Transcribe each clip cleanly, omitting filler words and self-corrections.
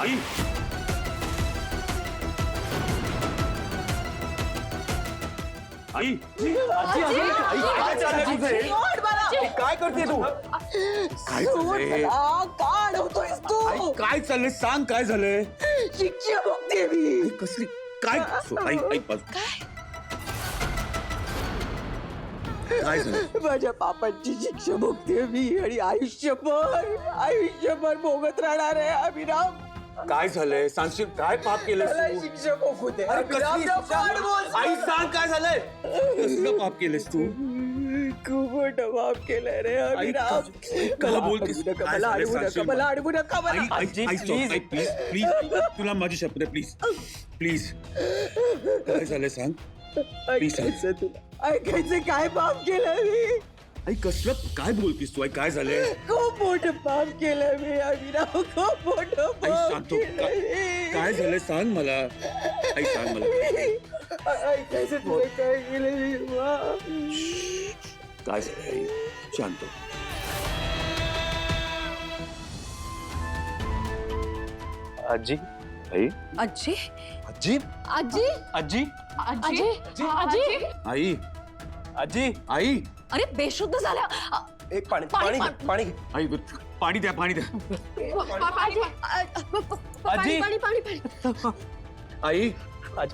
आई आई काय चाललंय तुझं? काय करते तू? काय चाललंय? का अडवतोयस तू? आई काय चाललंय सांग काय झालंय शिक्षा बघते मी. आई कसली काय आई आई काय झालं माझ्या पापांची शिक्षा भोगते मी आणि आयुष्यभर भोगत राहणार आहे अभिराम. काय झालंय सांगशील काय पाप केलंस मला तू शिक्षा भोगू दे अरे अभिराम, कसली नको अडवूस. आई सांग काय झालंय कसलं पाप केलंस तू खूप मोठं पाप केलंय रे अभिराम. काय बोलतेस? अडवू नका, काय मला झालंय अडवू नका, सांगशील मला अडवू नका, मला आई आई आजी, आई stop, please. I please please तुला माझी शपथ आहे प्लीज प्लीज काय झालंय सांग please सांग. ऐकायचं तुला ऐकायचं काय पाप केलं मी. आई कसलं काय बोलतीस तू आई काय झालंय खूप मोठं पाप केलं मी अभिराम. खूप मोठं आई पाप सांगतो केलं. काय झालंय सांग मला आई सांग मला ऐकायचं तुला काय केलं मी वा. काय झालंय आई शांत हो. आजी आई आजी आजी आजी आजी आजी आजी आई आजी आई अरे बेशुद्ध झाल्या एक पाणी पाणी, पाणी पाणी आई पाणी द्या पाणी द्या पाणी आजी. पाणी पाणी आई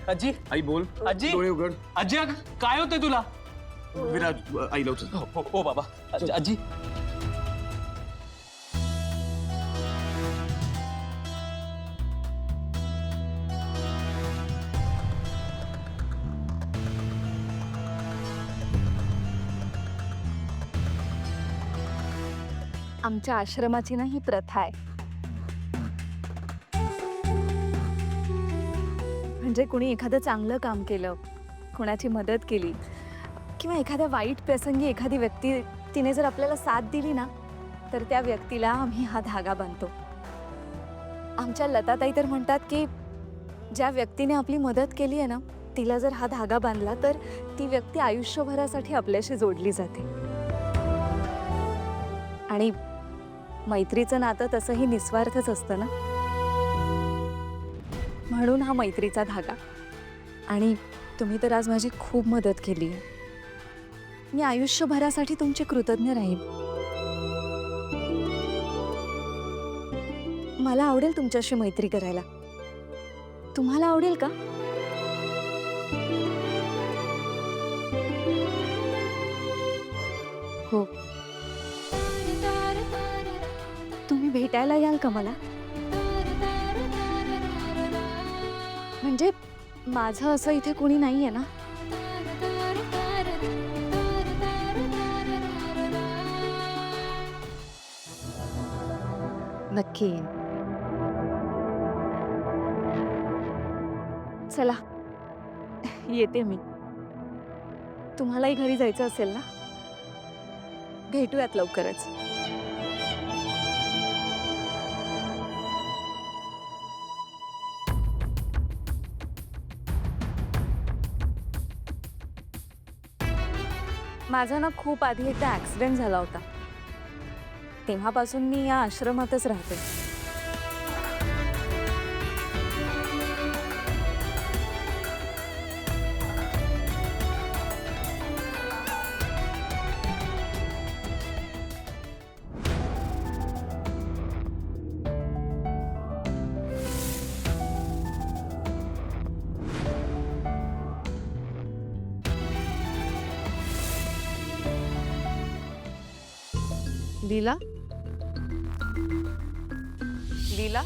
आजी आई बोल आजी. डोळे उघड आजी अगं, काय होतंय तुला? विराज आई लवकर हो बाबा आजी आमच्या आश्रमाची ना ही प्रथा आहे. म्हणजे कुणी एखादं चांगलं काम केलं, कुणाची मदत केली किंवा एखाद्या वाईट प्रसंगी एखादी व्यक्ती तिने जर आपल्याला साथ दिली ना, तर त्या व्यक्तीला आम्ही हा धागा बांधतो. आमच्या लताताई तर म्हणतात की ज्या व्यक्तीने आपली मदत केली आहे ना, तिला जर हा धागा बांधला तर ती व्यक्ती आयुष्यभरासाठी आपल्याशी जोडली जाते. आणि मैत्रीचं नातं तसंही निस्वार्थच असतं ना, म्हणून हा मैत्रीचा धागा. आणि तुम्ही तर आज माझी खूप मदत केली आहे. मी आयुष्यभरासाठी तुमची कृतज्ञ राहीन. मला आवडेल तुमच्याशी मैत्री करायला. तुम्हाला आवडेल का? हो. तुम्ही भेटायला याल का मला? म्हणजे माझं असं इथे कोणी नाहीये ना. नक्की येईन. चला येते मी. तुम्हालाही घरी जायचं असेल ना? भेटूयात लवकरच. माझा ना खूप आधी एकदा ॲक्सिडेंट झाला होता. तेव्हापासून मी या आश्रमातच राहते. लीला, लीला,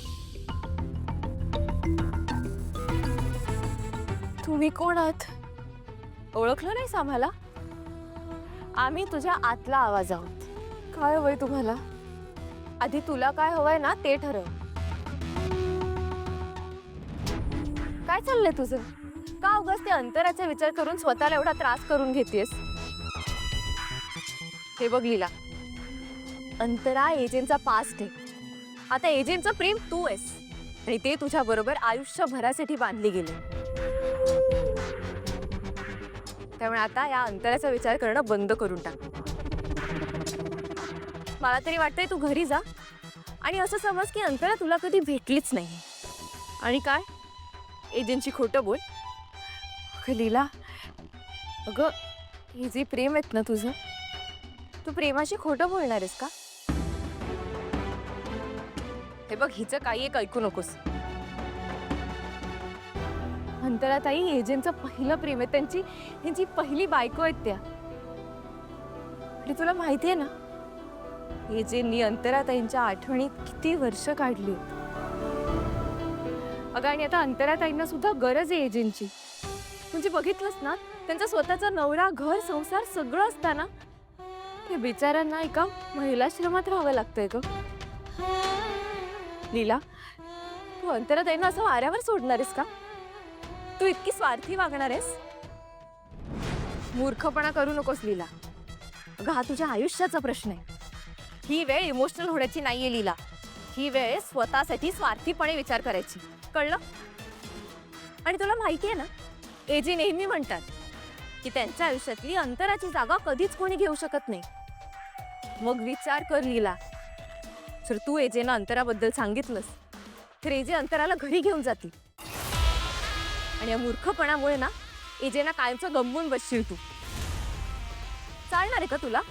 तुम्ही कोण आहात? ओळखलं नाहीस आम्हाला? आम्ही तुझ्या आतला आवाज आहोत. काय हवंय तुम्हाला? आधी तुला काय हवंय ना ते ठरव. काय चाललंय तुझं? का उगाच ते अंतराचा विचार करून स्वतःला एवढा त्रास करून घेतेस? हे बघ लीला, अंतरा एजंटचा पास्ट आहे. आता एजंटचं प्रेम तू आहेस आणि ते तुझ्या बरोबर आयुष्यभरासाठी बांधली गेले. त्यामुळे आता या अंतराचा विचार करणं बंद करून टाक. मला तरी वाटतंय तू घरी जा आणि असं समज की अंतरा तुला कधी भेटलीच नाही. आणि काय एजंटची खोटं बोल. अगं लीला, अगं हे जे प्रेम आहेत ना तुझं, तू प्रेमाशी खोटं बोलणार आहेस का? हे बघ, हिचं काही एक ऐकू नकोस. अंतराताई एजंटचं पहिलं प्रेम आहे, त्यांची पहिली बायको आहेत त्या. आणि तुला माहिती आहे ना, एजंटनी अंतराताईंच्या आठवणीत किती वर्ष काढली. अगं आणि आता अंतराताईंना सुद्धा गरज आहे एजंटची. म्हणजे बघितलंस ना, त्यांचा स्वतःचा नवरा, घर, संसार सगळं असताना त्या बिचाऱ्यांना एका महिलाश्रमात राहावं लागतंय ग. लीला, तू अंतराताईंना असं वाऱ्यावर सोडणार आहेस का? तू इतकी स्वार्थी वागणार आहेस? मूर्खपणा करू नकोस लीला. अगं हा तुझ्या आयुष्याचा प्रश्न आहे. ही वेळ इमोशनल होण्याची नाहीये लीला. ही वेळ स्वतःसाठी स्वार्थीपणे विचार करायची, कळलं? आणि तुला माहिती आहे ना, एजे नेहमी म्हणतात की त्यांच्या आयुष्यातली अंतराची जागा कधीच कोणी घेऊ शकत नाही. मग विचार कर लीला, जर तू एजेना अंतराबद्दल सांगितलंस तर एजे अंतराला घरी घेऊन जातील. आणि या मूर्खपणामुळे ना एजेना कायमचं गमवून बसशील तू. चालणार आहे का तुला?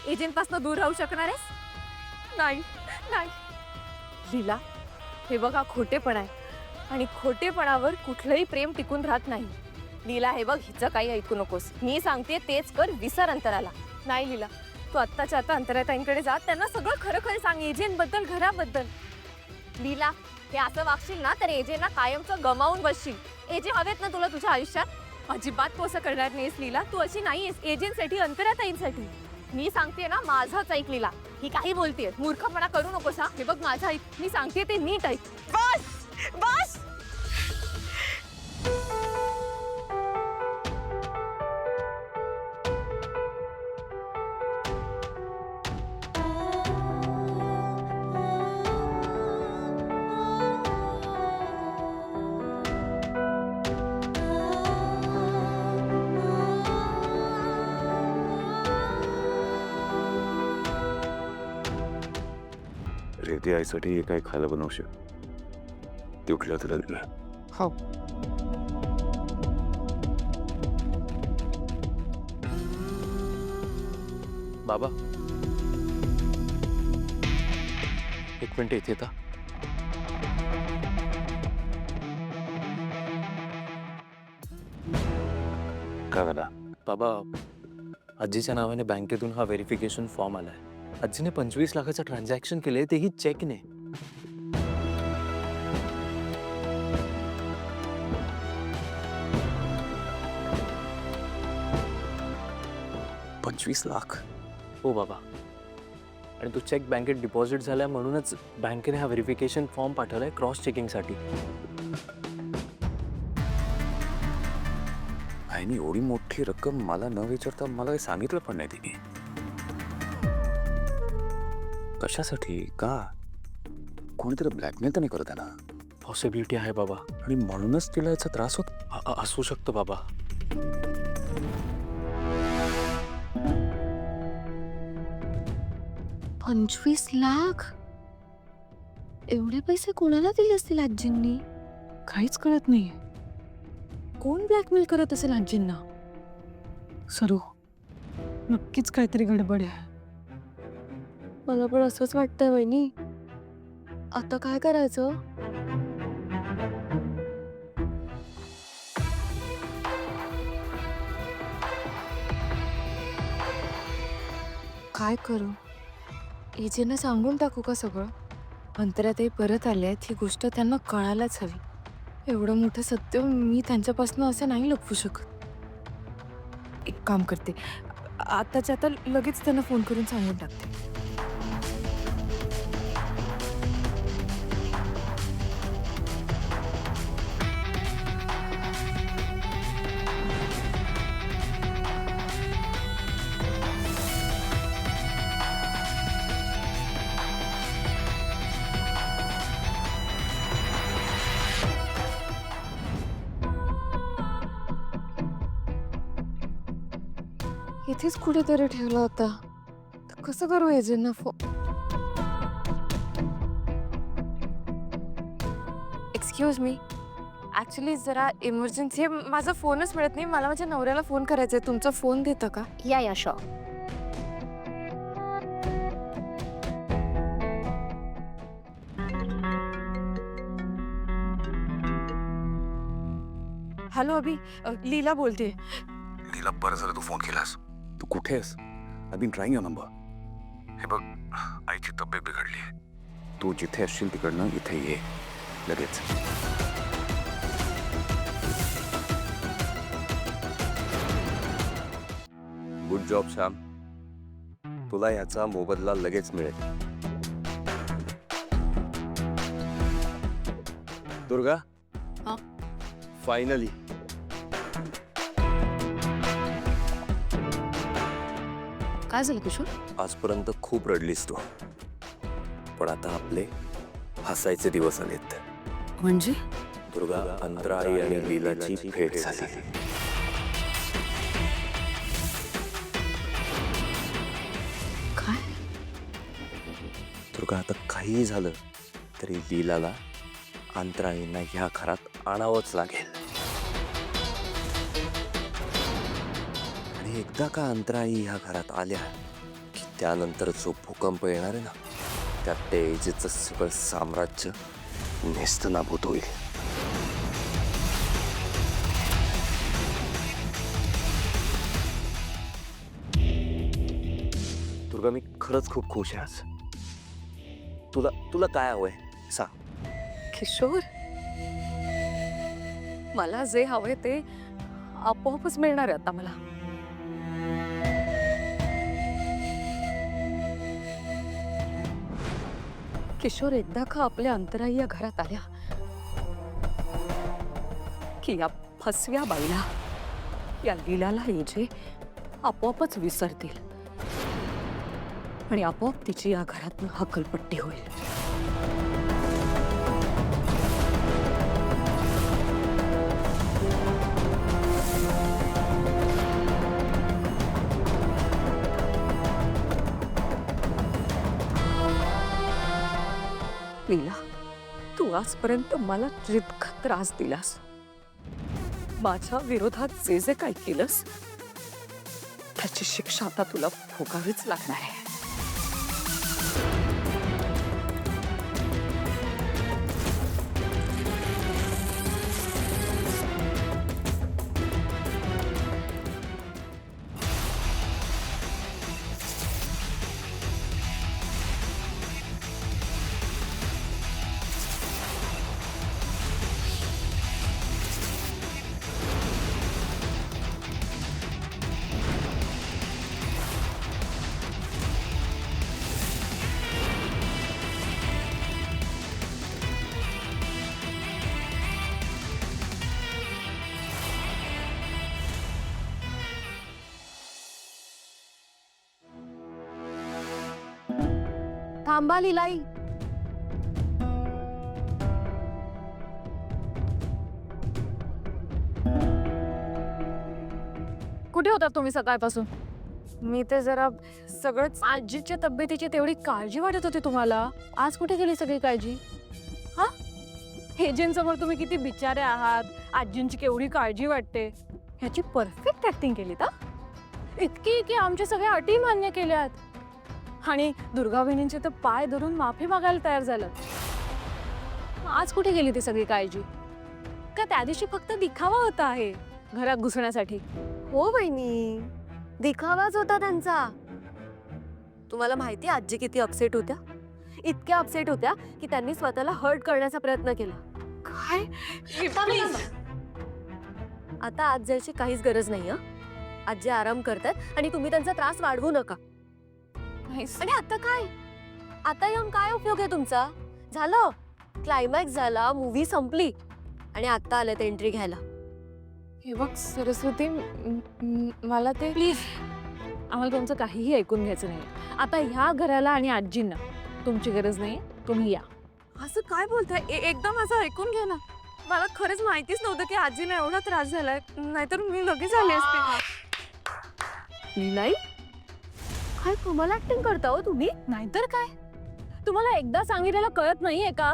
एजंटपासून दूर राहू शकणार आहेस? नाही नाही लीला, हे बघा खोटेपणा आहे आणि खोटेपणावर कुठलंही प्रेम टिकून राहत नाही. लीला, हे बघ, हिचं काही ऐकू नकोस. मी सांगते तेच कर, विसर अंतराला. नाही लीला, तू आत्ताच्या आता अंतराताईंकडे जा, त्यांना सगळं खरं खरं सांग एजंटबद्दल, घराबद्दल. लीला, हे असं वागशील ना तर एजेंना कायमचं गमावून बसशील. एजे हवेत ना तुला तुझ्या आयुष्यात? अजिबात तू असं करणार नाहीस लीला. तू अशी नाहीयेस एजंटसाठी, अंतराताईंसाठी. मी सांगते ना, माझंच ऐक लीला. ही काही बोलतेय, मूर्खपणा करू नकोस. हा, हे बघ माझं ऐक, मी सांगते ते नीट ऐक. बस बस. रेवती आईसाठी हे काय खायला बनवशील? ते उठल्या तुला दिलं. हो. बाबा, एक मिनिट इथे येता. काय झाला? बाबा, आजीच्या नावाने बँकेतून हा व्हेरिफिकेशन फॉर्म आलाय. आजीने 25 लाखाचं ट्रान्झॅक्शन केले, तेही चेकने. $25,00,000? हो बाबा, आणि तो चेक बँकेत डिपॉझिट झालाय म्हणूनच बँकेने हा व्हेरिफिकेशन फॉर्म पाठवलाय क्रॉस चेकिंगसाठी. आईने एवढी मोठी रक्कम मला न विचारता मला काही सांगितलं पण नाही तिने. कशासाठी? का? कोणीतरी ब्लॅकमेल तर नाही करत आहे ना? पॉसिबिलिटी आहे बाबा. आणि म्हणूनच तिला याचा त्रास होत असू शकतो बाबा. $25,00,000 एवढे पैसे कोणाला दिले असतील आजींनी? काहीच कळत नाहीये. कोण ब्लॅकमेल करत असेल आजींना? सरू, नक्कीच काहीतरी गडबड आहे. मला पण असंच वाटतंय वहिनी. आता काय करायचं? काय करू? एजेंना सांगून टाकू का सगळं? अंतराताई परत आले आहेत ही गोष्ट त्यांना कळायलाच हवी. एवढं मोठं सत्य मी त्यांच्यापासून असं नाही लपवू शकत. एक काम करते, आताच्या आता लगेच त्यांना फोन करून सांगून टाकते. इथेच कुठेतरी ठेवला होता. तर कसं करू एजंटना फोन? एक्सक्यूज मी, ॲक्च्युली जरा इमर्जन्सी आहे, माझा फोनच मिळत नाही, मला माझ्या नवऱ्याला फोन करायचा आहे, तुमचा फोन देतं का? या शॉ. हॅलो अभि, लीला बोलते. लीला, बरं झालं तू फोन केलास. तू कुठे आहेस? I been trying your number. हे बघ, आईची तब्येत बिघडली आहे. तू जिथे असशील तिकडनं इथे ये लगेच. Good job Shyam. तुला याचा मोबदला लगेच मिळेल. दुर्गा, हा? फायनली काय झालं किशोर? आजपर्यंत खूप रडलीस तू, पण आता आपले हसायचे दिवस आलेत. म्हणजे दुर्गा, अंतराई आणि लीलाची भेट झाली. काय? दुर्गा, आता काही झालं तरी लीलाला अंतराईंना ह्या घरात आणावंच लागेल. आणि एकदा का अंतराई ह्या घरात आल्या की त्यानंतर जो भूकंप येणार आहे ना, त्यात ते एजेचं सगळं साम्राज्य नेस्तनाबूत होईल. दुर्गा, मी खरंच खूप खुश आहे आज. तुला तुला काय हवंय सांग. किशोर, मला जे हवंय ते आपोआपच मिळणार आहे आता मला. किशोर, एकदा का आपल्या अंतराई या घरात आल्या की या फसव्या बाईला, या लीलाला एजे आपोआपच विसरतील आणि आपोआप तिची या घरातनं हकलपट्टी होईल. लीला, तू आजपर्यंत मला जितका त्रास दिलास, माझ्या विरोधात जे जे काही केलंस, त्याची शिक्षा आता तुला भोगावीच लागणार आहे. थांबा लीलाई. कुठे होता तुम्ही सकाळपासून? मी ते जरा सगळंच. आजीच्या तब्येतीची तेवढी काळजी वाटत होती तुम्हाला, आज कुठे गेली सगळी काळजी? हा, एजंटसमोर तुम्ही किती बिचारे आहात, आजींची केवढी काळजी वाटते ह्याची परफेक्ट ऍक्टिंग केली का? इतकी की आमच्या सगळ्या अटी मान्य केल्यात आणि दुर्गा वहिनींचे तर पाय धरून माफी मागायला तयार झालं. आज कुठे गेली ती सगळी काळजी? का त्या दिवशी फक्त दिखावा होता आहे घरात घुसण्यासाठी? हो बहिणी, दिखावाच होता त्यांचा. तुम्हाला माहिती आजी किती अपसेट होत्या? इतक्या अपसेट होत्या की त्यांनी स्वतःला हर्ट करण्याचा प्रयत्न केला. काय? आता आज जायची काहीच गरज नाही. आजी आराम करतात आणि तुम्ही त्यांचा त्रास वाढवू नका. आणि आता काय? आता येऊन काय उपयोग आहे तुमचा? झालं, क्लायमॅक्स झाला, मूवी संपली आणि आता आले ते एंट्री घ्यायला. हे बघ सरस्वती, मला ते प्लीज, आम्हाला तुमचं काहीही ऐकून घ्यायचं नाही. आता ह्या घराला आणि आजींना तुमची गरज नाही, तुम्ही या. असं काय बोलताय? एकदा माझं ऐकून घ्या ना. मला खरंच माहितीच नव्हतं की आजीला एवढा त्रास झालाय, नाहीतर मी लगेच आले असते. लीलाई, काय कमाल ऍक्टिंग करता हो तुम्ही. नाहीतर काय, तुम्हाला एकदा सांगितलेलं कळत नाहीये का?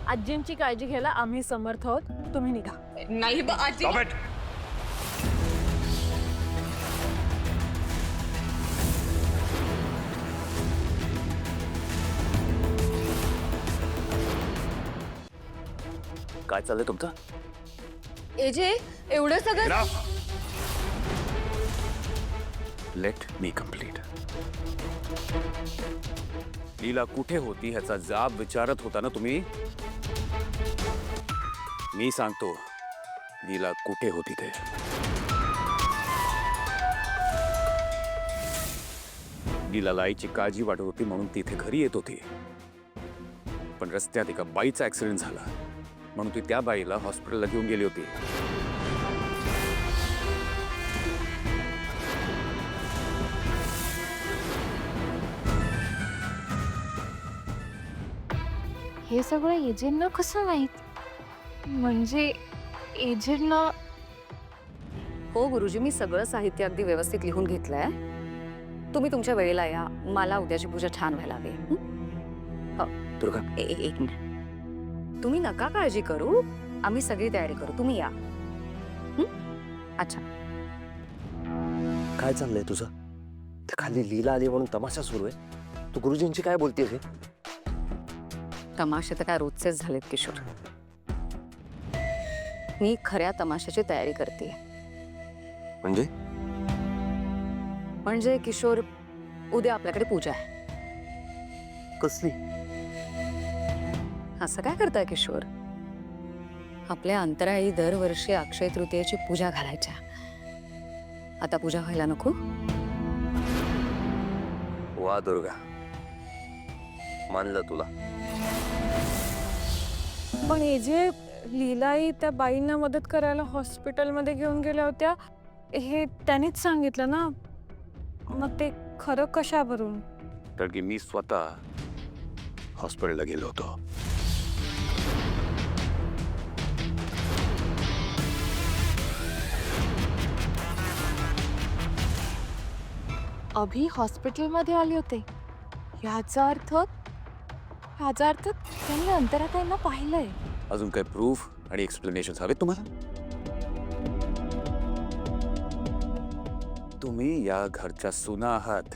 आजींची काळजी घ्यायला आम्ही समर्थ आहोत, तुम्ही निघा. नाही आजी. Stop it! काय चाललंय तुमचं? एजे एवढं सगळं. Enough! Let me complete. लीला कुठे होती ह्याचा जाब विचारत होता ना तुम्ही? मी सांगतो लीला कुठे होती ते. लीलाला आईची काळजी वाटत होती म्हणून तिथे घरी येत होती. पण रस्त्यात एका बाईचा ऍक्सिडेंट झाला म्हणून ती त्या बाईला हॉस्पिटलला घेऊन गेली होती. हे सगळं एजेंटना कसं माहित? म्हणजे एजेंटना. हो गुरुजी, मी सगळं साहित्य अगदी व्यवस्थित लिहून घेतलंय. तुम्ही तुमच्या वेळेला या, मला उद्याची पूजा छान व्हायला हवी. दुर्गा, एक मिनिट, तुम्ही नका काळजी करू, आम्ही सगळी तयारी करू, तुम्ही या. अच्छा. काय चाललंय तुझं? ते खाली लीला आली म्हणून तमाशा सुरू आहे. तू गुरुजींची काय बोलतेस हे? तमाशे तर काय रोजचेच झालेत किशोर. मी खऱ्या तमाशाची तयारी करते. म्हणजे किशोर, उद्या आपल्याकडे पूजा आहे. कसली? असं काय करताय किशोर? आपल्या अंतराळी दरवर्षी अक्षय तृतीयेची पूजा घालायच्या. आता पूजा व्हायला नको? वा दुर्गा, मानलं तुला. पण एजे, लीलाई त्या बाईंना मदत करायला हॉस्पिटलमध्ये घेऊन गेल्या होत्या हे त्यानेच सांगितलं ना. मग ते खरं कशावरून? तर की मी स्वतः हॉस्पिटलला गेलो होतो. अभि हॉस्पिटलमध्ये आले होते. याचा अर्थ त्यांनी अंतराताईंना पाहिलंय. अजून काही प्रूफ आणि एक्सप्लेनेशन हवेत तुम्हाला? तुम्ही या घरच्या सुना आहात.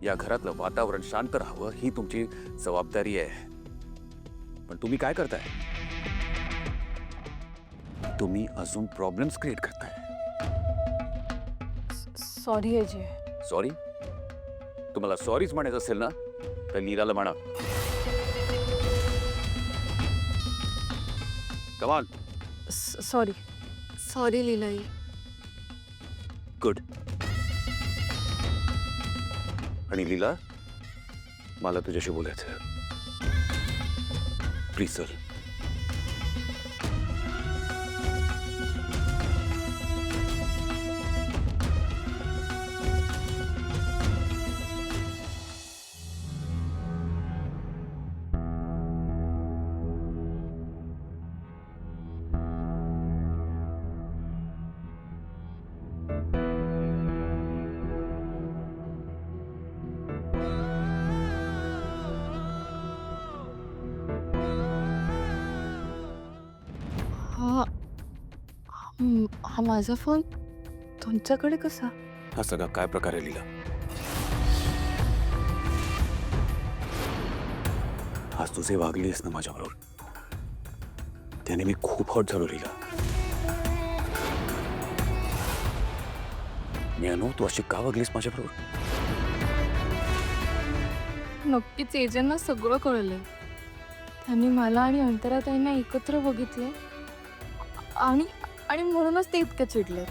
या घरातलं वातावरण शांत राहावं ही तुमची जबाबदारी आहे. पण तुम्ही काय करताय? तुम्ही अजून प्रॉब्लेम्स क्रिएट करताय. Sorry AJ. सॉरी? तुम्हाला सॉरीच म्हणायचं असेल ना तर लीलाला म्हणा. Come on. सॉरी. सॉरी लीलाई. गुड. आणि लीला, मला तुझ्याशी बोलायचं. प्लीज चल. हा माझा फोन तुमच्याकडे कसा? हा सगळा काय प्रकार आहे लीला? आज तुझे वागलीस ना माझ्याबरोबर, त्याने मी खूप हर्ट झालो लीला. मी अनु, तू अशी का वागलीस माझ्याबरोबर? नक्कीच एजेंटना सगळं कळलंय. त्यांनी मला आणि अंतराताईंना एकत्र बघितलं आणि म्हणूनच ते इतकं चिडले.